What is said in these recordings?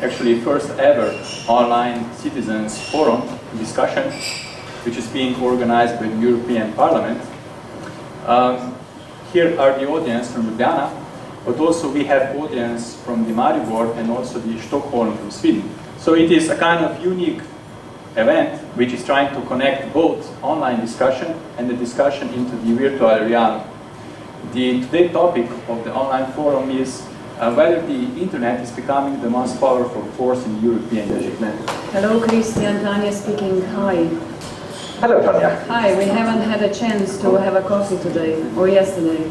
actually first ever online citizens forum discussion, which is being organized by the European Parliament. Here are the audience from Ljubljana, but also we have audience from the Maribor and also the Stockholm from Sweden. So it is a kind of unique event which is trying to connect both online discussion and the discussion into the virtual realm. The today's topic of the online forum is whether the internet is becoming the most powerful force in European development. Hello, Christian, Tanya speaking. Hi. Hello, Tanya. Hi, we haven't had a chance to have a coffee today, or yesterday.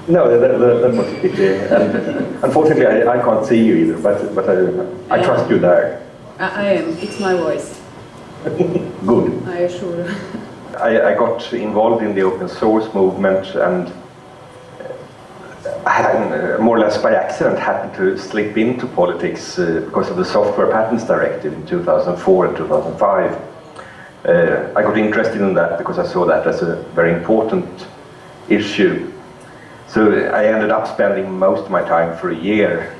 No, that was a pity. Unfortunately, I can't see you either, but I trust you there. I am. It's my voice. Good. I assure. I got involved in the open source movement and I more or less by accident happened to slip into politics because of the Software Patents Directive in 2004 and 2005. I got interested in that because I saw that as a very important issue. So I ended up spending most of my time for a year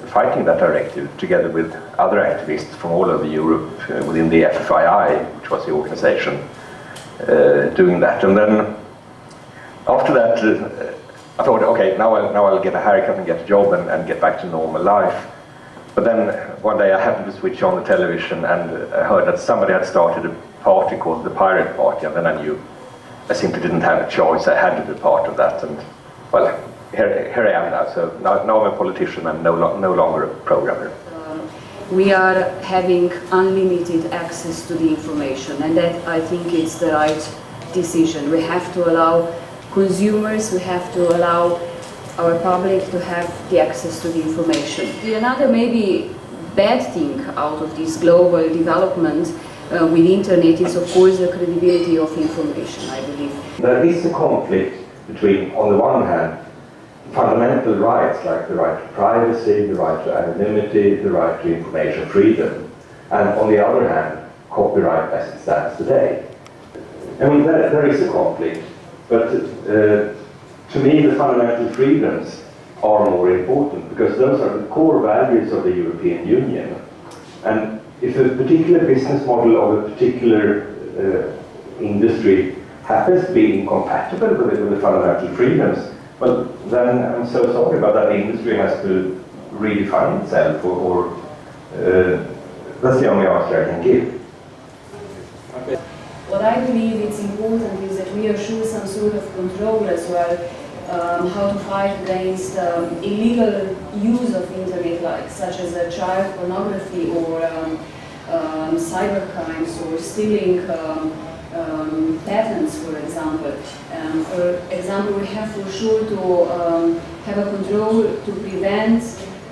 fighting that directive together with other activists from all over Europe within the FFII, which was the organization doing that. And then after that, I thought, okay, now I'll get a haircut and get a job and get back to normal life. But then one day I happened to switch on the television and I heard that somebody had started a party called the Pirate Party, and then I knew I simply didn't have a choice. I had to be part of that, and well, here I am now. So now I'm a politician and no longer a programmer. We are having unlimited access to the information, and that I think is the right decision. We have to allow consumers, we have to allow our public to have the access to the information. Another maybe bad thing out of this global development with internet is of course the credibility of information, I believe. There is a conflict between, on the one hand, fundamental rights like the right to privacy, the right to anonymity, the right to information freedom, and on the other hand, copyright as it stands today. I mean, there is a conflict, but to me the fundamental freedoms are more important because those are the core values of the European Union. And if a particular business model of a particular industry happens to be incompatible with the fundamental freedoms, well, then I'm so sorry, but that industry has to redefine itself, or that's the only answer I can give. Okay. What I believe is important is that we assure some sort of control as well, how to fight against illegal use of internet, like such as child pornography or cyber crimes or stealing patents, for example. For example, we have for sure to have a control to prevent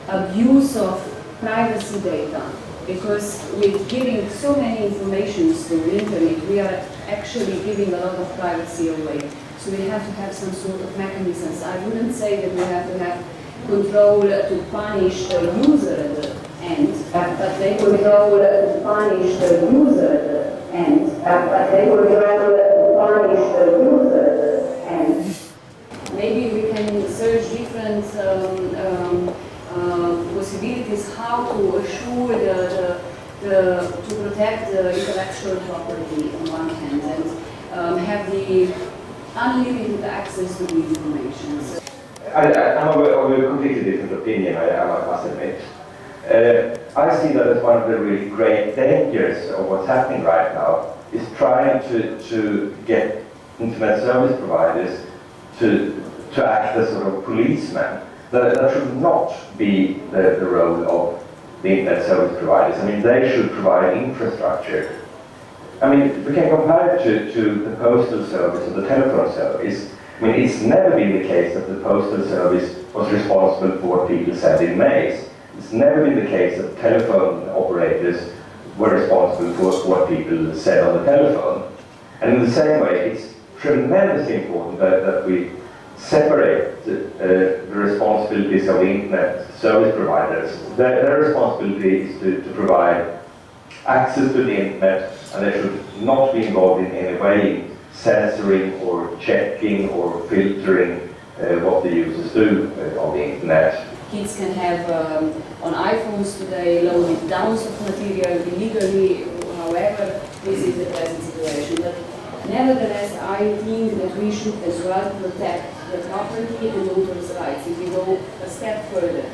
abuse of privacy data, because with giving so many informations to the internet, we are actually giving a lot of privacy away. So we have to have some sort of mechanisms. I wouldn't say that we have to have control to punish the user at the end, but they control to punish the user at the end. Maybe we can search different possibilities how to assure to protect the intellectual property on one hand and have the unlimited access to the information. So I'm of a completely different opinion, I must admit. I see that as one of the really great dangers of what's happening right now is trying to get internet service providers to act as sort of policemen. That should not be the role of the internet service providers. I mean, they should provide infrastructure. I mean, we can compare it to the postal service or the telephone service. I mean, it's never been the case that the postal service was responsible for what people said in mails. It's never been the case that telephone operators were responsible for what people said on the telephone. And in the same way, it's tremendously important that we separate the responsibilities of the internet service providers. Their responsibility is to provide access to the internet, and they should not be involved in any way censoring or checking or filtering what the users do on the internet. Kids can have on iPhones today loaded downs of material illegally, however, this is the present situation. But nevertheless, I think that we should as well protect the property and authors' rights if we go a step further.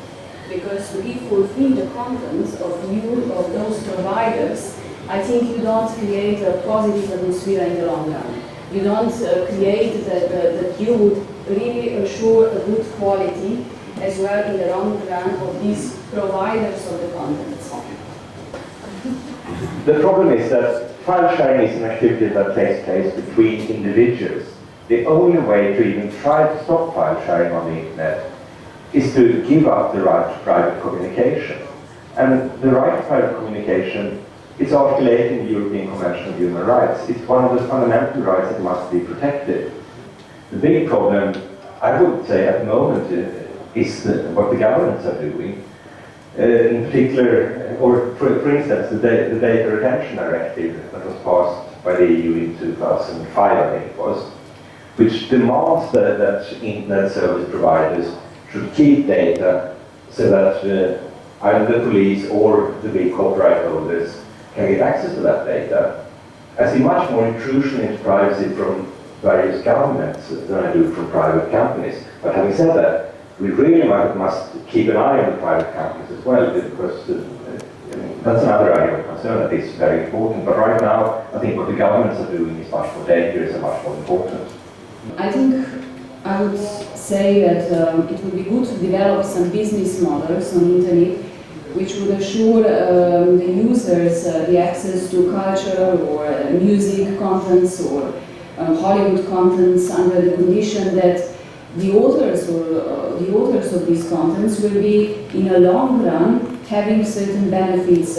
Because if we fulfill the contents of those providers, I think you don't create a positive atmosphere in the long run. You don't create that you would really assure a good quality as well in the long run of these providers of the contents. The problem is that file sharing is an activity that takes place between individuals. The only way to even try to stop file sharing on the internet is to give up the right to private communication. And the right to private communication is articulated in the European Convention of Human Rights. It's one of the fundamental rights that must be protected. The big problem, I would say at the moment, is what the governments are doing. In particular, or for instance, the Data Retention Directive that was passed by the EU in 2005, I think it was, which demands that internet service providers should keep data so that either the police or the big copyright holders can get access to that data. I see much more intrusion into privacy from various governments than I do from private companies. But having said that, we really must keep an eye on the private companies as well, because that's another area of concern that is very important. But right now, I think what the governments are doing is much more dangerous and much more important. I think I would say that it would be good to develop some business models on internet which would assure the users the access to culture or music contents or Hollywood contents under the condition that the authors of these contents will be, in a long run, having certain benefits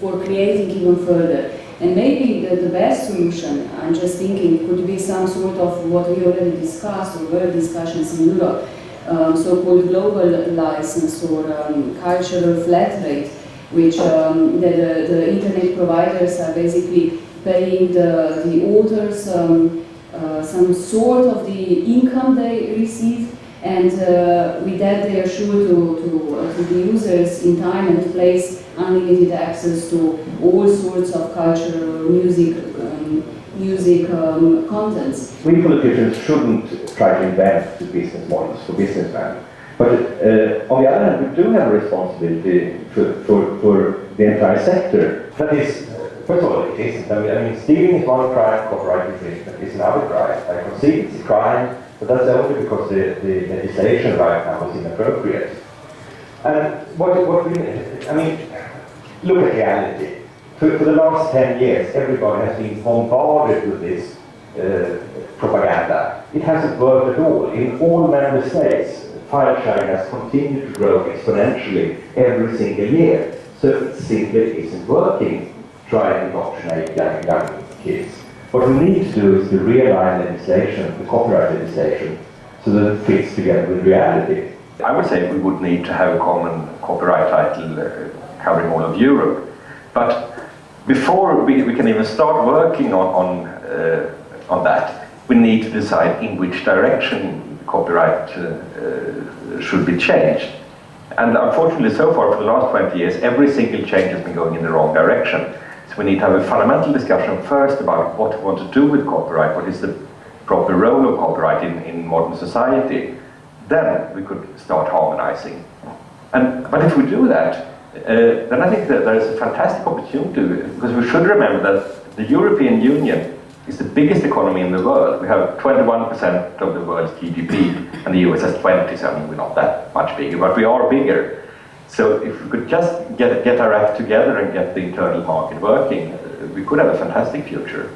for creating even further. And maybe the best solution, I'm just thinking, could be some sort of what we already discussed or were discussions in Europe, so-called global license or cultural flat rate, which the internet providers are basically paying the authors some sort of the income they receive, and with that they are sure to the users in time and place unlimited access to all sorts of cultural music contents. We politicians shouldn't try to invent the business models for businessmen. But on the other hand, we do have a responsibility for the entire sector. That is, first of all, it isn't. I mean, stealing is one crime, copyright infringement is another crime. I concede it's a crime, but that's only because the legislation right now is inappropriate. And I mean, look at reality. For the last 10 years, everybody has been bombarded with this propaganda. It hasn't worked at all. In all member states, file sharing has continued to grow exponentially every single year. So it simply isn't working, trying to indoctrinate young kids. What we need to do is to realign legislation, the copyright legislation, so that it fits together with reality. I would say we would need to have a common copyright title covering all of Europe. But before we can even start working on that, we need to decide in which direction copyright should be changed. And unfortunately, so far, for the last 20 years, every single change has been going in the wrong direction. So we need to have a fundamental discussion first about what we want to do with copyright, what is the proper role of copyright in modern society. Then we could start harmonizing. But if we do that, then I think that there is a fantastic opportunity, because we should remember that the European Union is the biggest economy in the world. We have 21% of the world's GDP, and the US has 20%, so I mean, we're not that much bigger, but we are bigger. So if we could just get our act together and get the internal market working, we could have a fantastic future.